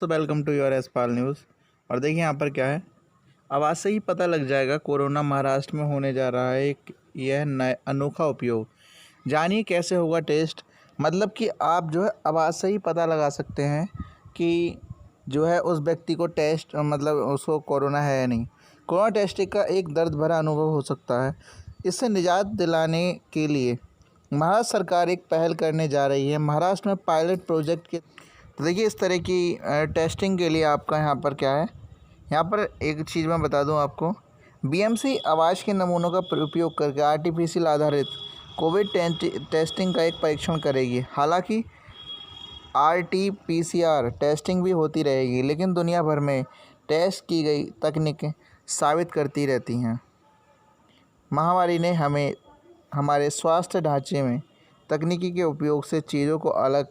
तो welcome to your एसपाल news. और देखिए यहाँ पर क्या है, आवाज़ से ही पता लग जाएगा कोरोना महाराष्ट्र में होने जा रहा है एक यह नया अनोखा उपयोग। जानिए कैसे होगा टेस्ट। मतलब कि आप जो है आवाज़ से ही पता लगा सकते हैं कि जो है उस व्यक्ति को टेस्ट मतलब उसको कोरोना है या नहीं। कोरोना टेस्टिंग का एक दर्द भरा अनुभव हो सकता है। इससे निजात दिलाने के लिए महाराष्ट्र सरकार एक पहल करने जा रही है। महाराष्ट्र में पायलट प्रोजेक्ट के तो देखिए इस तरह की टेस्टिंग के लिए आपका यहाँ पर क्या है, यहाँ पर एक चीज़ मैं बता दूँ आपको। बीएमसी आवाज़ के नमूनों का उपयोग करके आर्टिफिशियल आधारित कोविड टेस्टिंग का एक परीक्षण करेगी। हालांकि आरटी-पीसीआर टेस्टिंग भी होती रहेगी, लेकिन दुनिया भर में टेस्ट की गई तकनीकें साबित करती रहती हैं महामारी ने हमें हमारे स्वास्थ्य ढांचे में तकनीकी के उपयोग से चीज़ों को अलग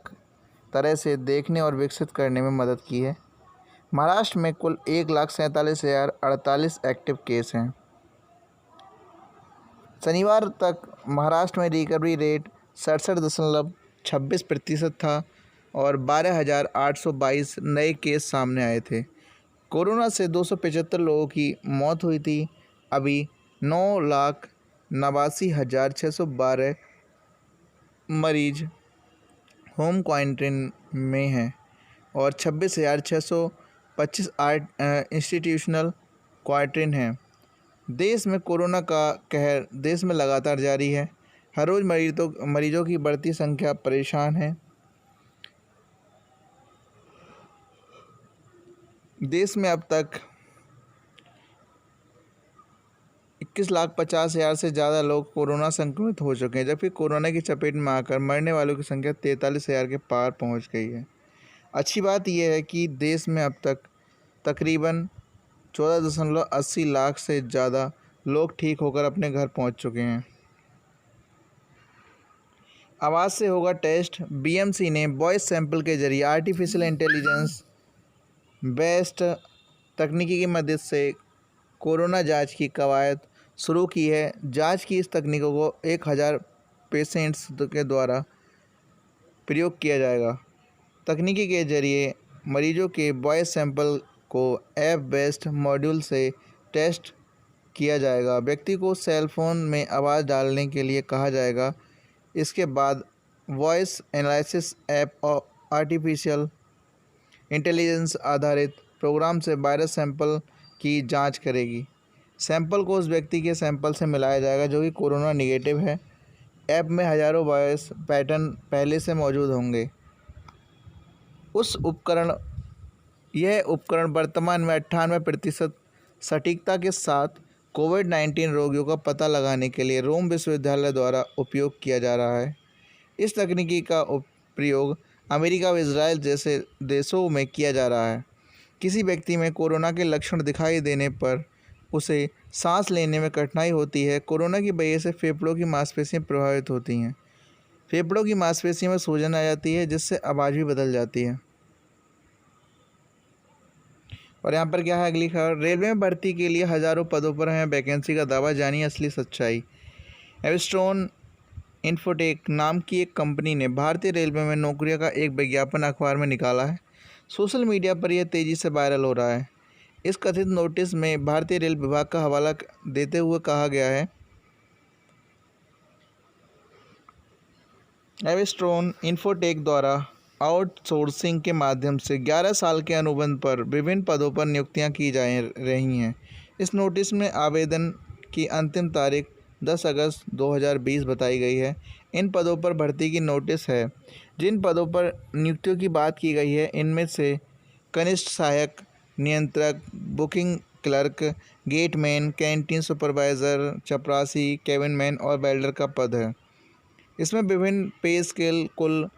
तरह से देखने और विकसित करने में मदद की है। महाराष्ट्र में कुल 1,47,048 एक्टिव केस हैं। शनिवार तक महाराष्ट्र में रिकवरी रेट 67.26% था और 12,822 नए केस सामने आए थे। कोरोना से 275 लोगों की मौत हुई थी। अभी 9,89,612 मरीज होम क्वारंटाइन में हैं और 26,625 इंस्टीट्यूशनल क्वारंटाइन हैं। देश में कोरोना का कहर देश में लगातार जारी है। हर रोज़ मरीजों की बढ़ती संख्या परेशान है। देश में अब तक 21,50,000 से ज़्यादा लोग कोरोना संक्रमित हो चुके हैं, जबकि कोरोना की चपेट में आकर मरने वालों की संख्या 43,000 के पार पहुंच गई है। अच्छी बात यह है कि देश में अब तक तकरीबन 14.80 लाख से ज़्यादा लोग ठीक होकर अपने घर पहुंच चुके हैं। आवाज़ से होगा टेस्ट। बीएमसी ने वॉइस सैंपल के जरिए आर्टिफिशियल इंटेलिजेंस बेस्ड तकनीकी की मदद से कोरोना जांच की कवायद शुरू की है। जांच की इस तकनीकों को 1,000 पेशेंट्स के द्वारा प्रयोग किया जाएगा। तकनीकी के जरिए मरीजों के वॉइस सैंपल को ऐप बेस्ड मॉड्यूल से टेस्ट किया जाएगा। व्यक्ति को सेल फोन में आवाज़ डालने के लिए कहा जाएगा। इसके बाद वॉइस एनालिसिस ऐप और आर्टिफिशियल इंटेलिजेंस आधारित प्रोग्राम से वायरस सैंपल की जांच करेगी। सैंपल को उस व्यक्ति के सैंपल से मिलाया जाएगा जो कि कोरोना निगेटिव है। ऐप में हज़ारों वॉइस पैटर्न पहले से मौजूद होंगे। यह उपकरण वर्तमान में 98% सटीकता के साथ कोविड-19 रोगियों का पता लगाने के लिए रोम विश्वविद्यालय द्वारा उपयोग किया जा रहा है। इस तकनीकी का प्रयोग अमेरिका व इजराइल जैसे देशों में किया जा रहा है। किसी व्यक्ति में कोरोना के लक्षण दिखाई देने पर उसे सांस लेने में कठिनाई होती है। कोरोना की वजह से फेफड़ों की मांसपेशियां प्रभावित होती हैं। फेफड़ों की मांसपेशियों में सूजन आ जाती है, जिससे आवाज़ भी बदल जाती है। और यहाँ पर क्या है अगली खबर। रेलवे में भर्ती के लिए हज़ारों पदों पर है वैकेंसी का दावा। जानिए असली सच्चाई। एविस्ट्रॉन इन्फोटेक नाम की एक कंपनी ने भारतीय रेलवे में नौकरियों का एक विज्ञापन अखबार में निकाला है। सोशल मीडिया पर यह तेज़ी से वायरल हो रहा है। इस कथित नोटिस में भारतीय रेल विभाग का हवाला देते हुए कहा गया है, एविस्ट्रॉन इन्फोटेक द्वारा आउटसोर्सिंग के माध्यम से 11 साल के अनुबंध पर विभिन्न पदों पर नियुक्तियां की जा रही हैं। इस नोटिस में आवेदन की अंतिम तारीख 10 अगस्त 2020 बताई गई है। इन पदों पर भर्ती की नोटिस है। जिन पदों पर नियुक्तियों की बात की गई है, इनमें से कनिष्ठ सहायक नियंत्रक, booking clerk, gateman, canteen supervisor, चपरासी, केबिनमैन और वेल्डर का पद है। इसमें विभिन्न पे स्केल कुल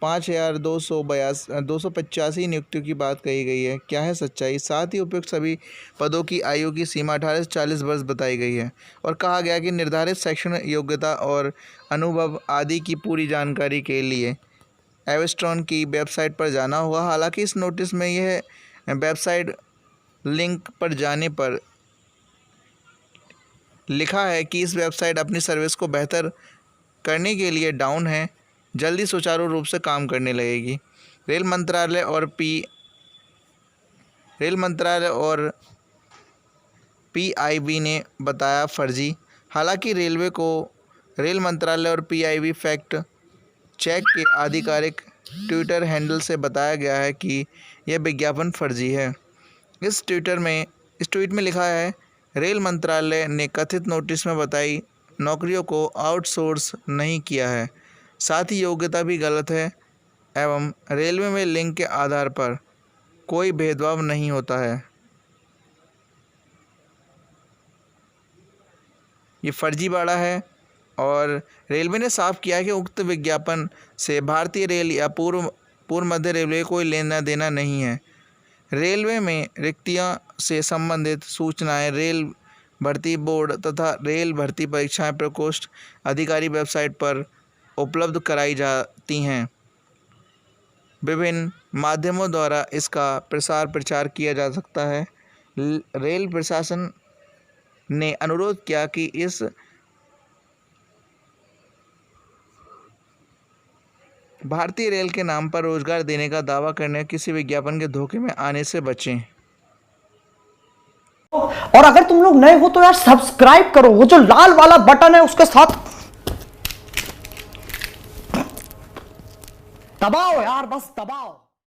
5,285 नियुक्तियों की बात कही गई है। क्या है सच्चाई? साथ ही उपयुक्त सभी पदों की आयु की सीमा 18 से 40 वर्ष बताई गई है और कहा गया कि निर्धारित शैक्षणिक योग्यता और अनुभव आदि की पूरी जानकारी के लिए एविस्ट्रॉन की वेबसाइट पर जाना होगा। हालांकि इस नोटिस में यह वेबसाइट लिंक पर जाने पर लिखा है कि इस वेबसाइट अपनी सर्विस को बेहतर करने के लिए डाउन है, जल्दी सुचारू रूप से काम करने लगेगी। रेल मंत्रालय और रेल मंत्रालय और पीआईबी ने बताया फर्जी। हालांकि रेल मंत्रालय और पीआईबी फैक्ट चेक के आधिकारिक ट्विटर हैंडल से बताया गया है कि यह विज्ञापन फर्जी है। इस ट्वीट में लिखा है, रेल मंत्रालय ने कथित नोटिस में बताई नौकरियों को आउटसोर्स नहीं किया है, साथ ही योग्यता भी गलत है एवं रेलवे में लिंग के आधार पर कोई भेदभाव नहीं होता है। ये फर्जीवाड़ा है और रेलवे ने साफ किया है कि उक्त विज्ञापन से भारतीय रेल या पूर्व मध्य रेलवे कोई लेना देना नहीं है। रेलवे में रिक्तियों से संबंधित सूचनाएं रेल भर्ती बोर्ड तथा रेल भर्ती परीक्षाएं प्रकोष्ठ अधिकारी वेबसाइट पर उपलब्ध कराई जाती हैं। विभिन्न माध्यमों द्वारा इसका प्रसार प्रचार किया जा सकता है। रेल प्रशासन ने अनुरोध किया कि इस भारतीय रेल के नाम पर रोजगार देने का दावा करने किसी विज्ञापन के धोखे में आने से बचें। और अगर तुम लोग नए हो तो यार सब्सक्राइब करो, वो जो लाल वाला बटन है उसके साथ दबाओ यार, बस दबाओ।